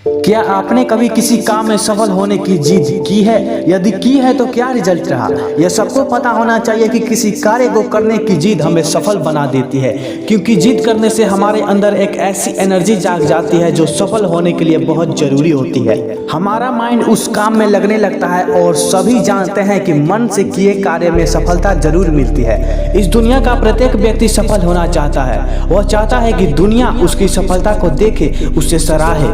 क्या आपने कभी किसी काम में सफल होने की जिद की है? यदि की है तो क्या रिजल्ट रहा? यह सबको पता होना चाहिए कि किसी कार्य को करने की जिद हमें सफल बना देती है, क्योंकि जिद करने से हमारे अंदर एक ऐसी एनर्जी जाग जाती है जो सफल होने के लिए बहुत जरूरी होती है। हमारा माइंड उस काम में लगने लगता है और सभी जानते हैं कि मन से किए कार्य में सफलता जरूर मिलती है। इस दुनिया का प्रत्येक व्यक्ति सफल होना चाहता है। वह चाहता है कि दुनिया उसकी सफलता को देखे, उसे सराहे।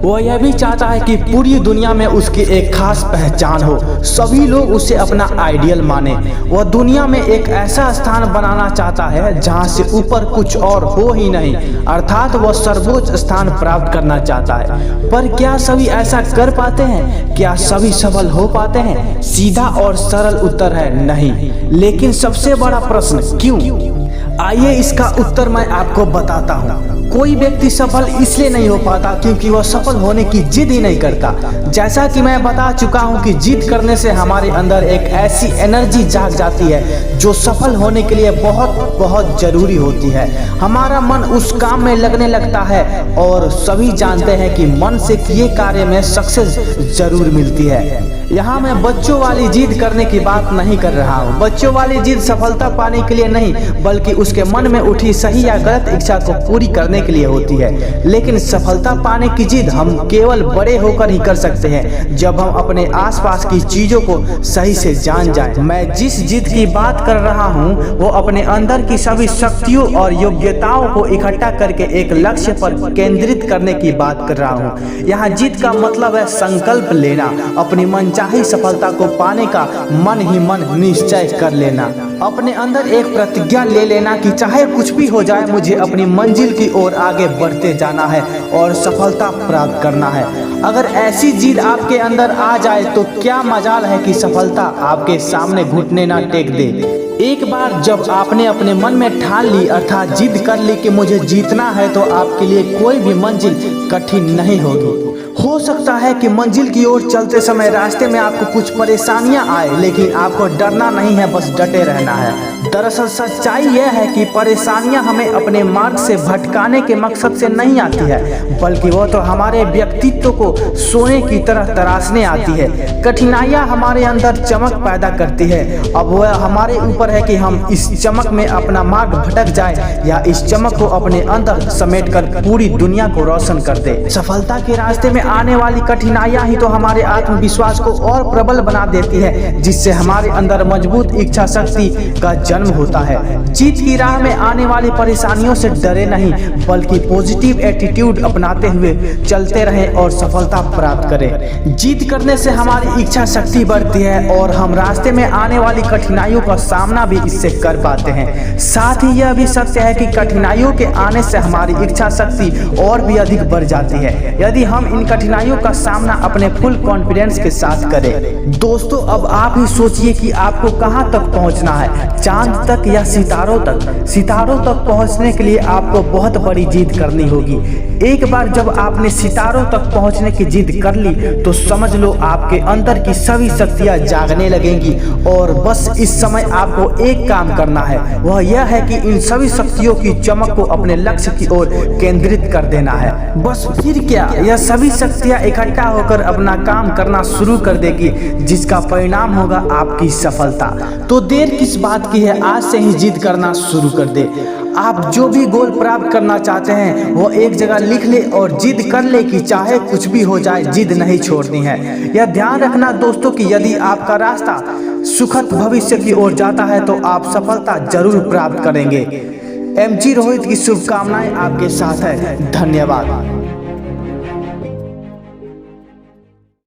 वह यह भी चाहता है कि पूरी दुनिया में उसकी एक खास पहचान हो, सभी लोग उसे अपना आइडियल माने। वह दुनिया में एक ऐसा स्थान बनाना चाहता है जहां से ऊपर कुछ और हो ही नहीं, अर्थात वह सर्वोच्च स्थान प्राप्त करना चाहता है। पर क्या सभी ऐसा कर पाते हैं? क्या सभी सफल हो पाते हैं? सीधा और सरल उत्तर है नहीं। लेकिन सबसे बड़ा प्रश्न क्यों? आइए इसका उत्तर मैं आपको बताता हूँ। कोई व्यक्ति सफल इसलिए नहीं हो पाता क्योंकि वह सफल होने की जिद ही नहीं करता। जैसा कि मैं बता चुका हूं कि जिद करने से हमारे अंदर एक ऐसी एनर्जी जाग जाती है जो सफल होने के लिए बहुत बहुत जरूरी होती है। हमारा मन उस काम में लगने लगता है और सभी जानते हैं कि मन से किए कार्य में सक्सेस जरूर मिलती है। यहाँ मैं बच्चों वाली जिद करने की बात नहीं कर रहा हूँ। बच्चों वाली जिद सफलता पाने के लिए नहीं, बल्कि उसके मन में उठी सही या गलत इच्छा को पूरी करने के लिए होती है। लेकिन सफलता पाने की जिद हम केवल बड़े होकर ही कर सकते हैं, जब हम अपने आसपास की चीजों को सही से जान जाएं। मैं जिस जिद की बात कर रहा हूँ वो अपने अंदर की सभी शक्तियों और योग्यताओं को इकट्ठा करके एक लक्ष्य पर केंद्रित करने की बात कर रहा हूँ। यहाँ जिद का मतलब है संकल्प लेना, अपनी मनचाही सफलता को पाने का मन ही मन निश्चय कर लेना, अपने अंदर एक प्रतिज्ञा ले लेना कि चाहे कुछ भी हो जाए मुझे अपनी मंजिल की ओर आगे बढ़ते जाना है और सफलता प्राप्त करना है। अगर ऐसी जिद आपके अंदर आ जाए तो क्या मजाल है कि सफलता आपके सामने घुटने ना टेक दे। एक बार जब आपने अपने मन में ठान ली, अर्थात जिद कर ली कि मुझे जीतना है, तो आपके लिए कोई भी मंजिल कठिन नहीं होगी। हो सकता है कि मंजिल की ओर चलते समय रास्ते में आपको कुछ परेशानियां आए, लेकिन आपको डरना नहीं है, बस डटे रहना है। दरअसल सच्चाई यह है कि परेशानियां हमें अपने मार्ग से भटकाने के मकसद से नहीं आती है, बल्कि वह तो हमारे व्यक्तित्व को सोने की तरह तराशने आती है। कठिनाइयां हमारे अंदर चमक पैदा करती है। अब वह हमारे ऊपर है कि हम इस चमक में अपना मार्ग भटक जाए या इस चमक को अपने अंदर समेटकर पूरी दुनिया को रोशन कर दे। सफलता के रास्ते में आने वाली कठिनाइयां ही तो हमारे आत्मविश्वास को और प्रबल बना देती है, जिससे हमारे अंदर मजबूत इच्छा शक्ति का जन्म होता है। जीत की राह में आने वाली परेशानियों से डरे नहीं, बल्कि पॉजिटिव एटीट्यूड अपनाते हुए चलते रहें और सफलता प्राप्त करें। जीत करने से हमारी इच्छा शक्ति बढ़ती है और हम रास्ते में आने वाली कठिनाइयों का सामना भी इससे कर पाते हैं। साथ ही यह भी सत्य है कि कठिनाइयों के आने से हमारी इच्छा शक्ति और भी अधिक बढ़ जाती है, यदि हम इन कठिनाइयों का सामना अपने फुल कॉन्फिडेंस के साथ करें। दोस्तों, अब आप ही सोचिए कि आपको कहां तक पहुंचना है, चांद तक या सितारों तक? सितारों तक पहुंचने के लिए आपको बहुत बड़ी जिद करनी होगी। एक बार जब आपने सितारों तक पहुंचने की जिद कर ली तो समझ लो आपके अंदर की सभी शक्तियां जागने लगेंगी और बस इस समय आपको एक काम करना है, वह यह है कि इन सभी शक्तियों की चमक को अपने लक्ष्य की ओर केंद्रित कर देना है। बस फिर क्या, यह सभी शक्तियां इकट्ठा होकर अपना काम करना शुरू कर देगी, जिसका परिणाम होगा आपकी सफलता। तो देर किस बात की है, आज से ही जिद करना शुरू कर दे। आप जो भी गोल प्राप्त करना चाहते हैं वो एक जगह लिख ले और जिद कर ले कि चाहे कुछ भी हो जाए जिद नहीं छोड़नी है। यह ध्यान रखना दोस्तों कि यदि आपका रास्ता सुखद भविष्य की ओर जाता है तो आप सफलता जरूर प्राप्त करेंगे। MG रोहित की शुभकामनाएं आपके साथ है। धन्यवाद।